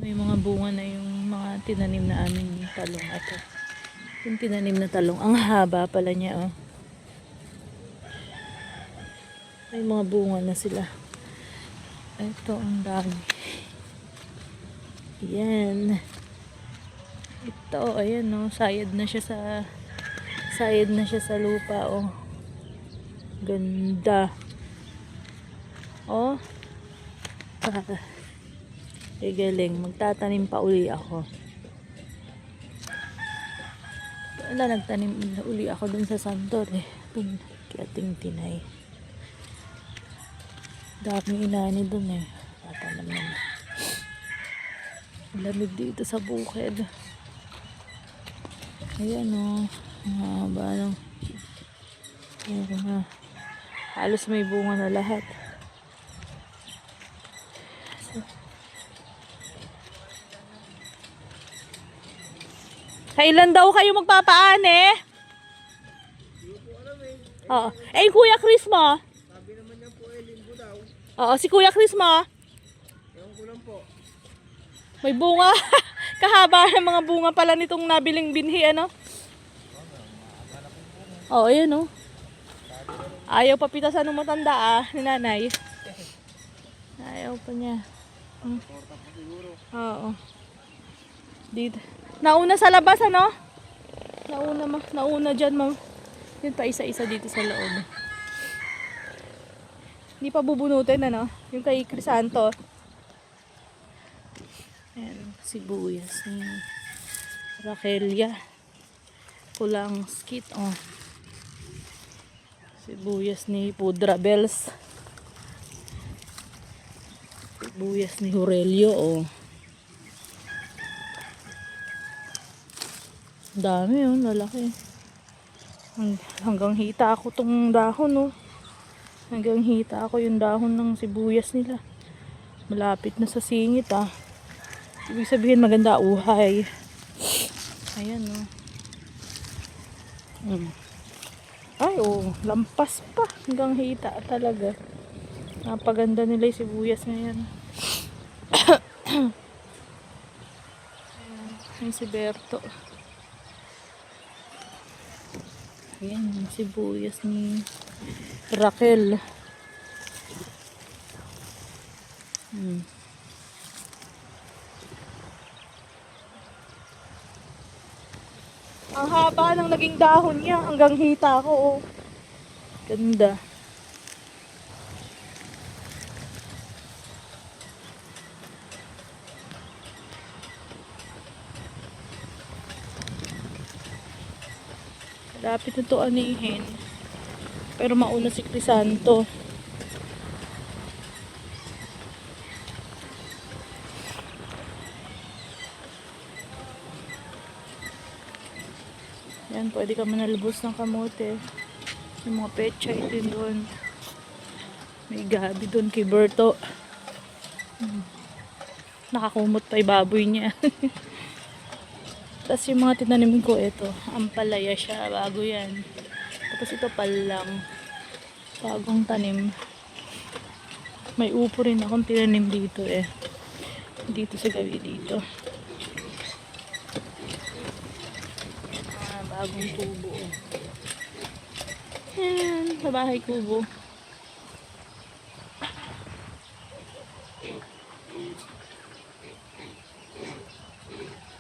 May mga bunga na yung mga tinanim na aming talong. Ito. Yung tinanim na talong. Ang haba pala niya, oh. May mga bunga na sila. Ito, ang dami. Yan. Ito, ayan, oh. Sayad na siya sa lupa, oh. Ganda. Oh. Galing. Magtatanim pa uli ako. Nagtanim uli ako dun sa Santol, eh. Dun, kaya Tinay. Dami inani dun, eh. Tatanam naman. Lamig dito sa bukid. Ayan, oh. Mahaba lang. Halos may bunga na lahat. Kailan daw kayo magpapaan, eh? Oo. Eh, yung Kuya Chris mo? Sabi naman niya po eh, linggo daw. Oo, si Kuya Chris mo? Ewan ko lang po. May bunga. Kahaba ng mga bunga pala nitong nabiling binhi, ano? Oo, ayan, oh. Ayaw pa pitasan ng matanda, ah, ni nanay. Ayaw pa niya. Oo. Dito. Nauna sa labas, ano? Nauna dyan, ma'am. Yun pa isa-isa dito sa loob. Hindi pa bubunutin, ano? Yung kay Crisanto. Ayan, sibuyas ni Raquelia. Kulang skit, oh. Sibuyas ni Pudra Bells. Sibuyas ni Aurelio, oh. Dami, oh, lalaki. Hanggang hita ako tong dahon, oh. Hanggang hita ako yung dahon ng sibuyas nila. Malapit na sa singit, ah. Ibig sabihin maganda uhay. Ayan, oh. Ay, oh, lampas pa. Hanggang hita talaga. Napaganda nila yung sibuyas ngayon. Ayan si Berto. Ayan yung sibuyas ni Raquel. Ang haba ng naging dahon niya. Hanggang hita ko, oh. Ganda. Lapit na ito anihin. Pero mauna si Crisanto. Yan, pwede ka manalbos ng kamote. Yung mga pechay din doon. May gabi doon kay Berto. Nakakumot pa yung baboy niya. Tapos yung mga tinanim ko, ito, ampalaya siya, bago yan. Tapos ito palang, bagong tanim. May upo rin akong tinanim dito, eh. Dito sa gabi dito. Bagong tubo. Yan, sa bahay kubo.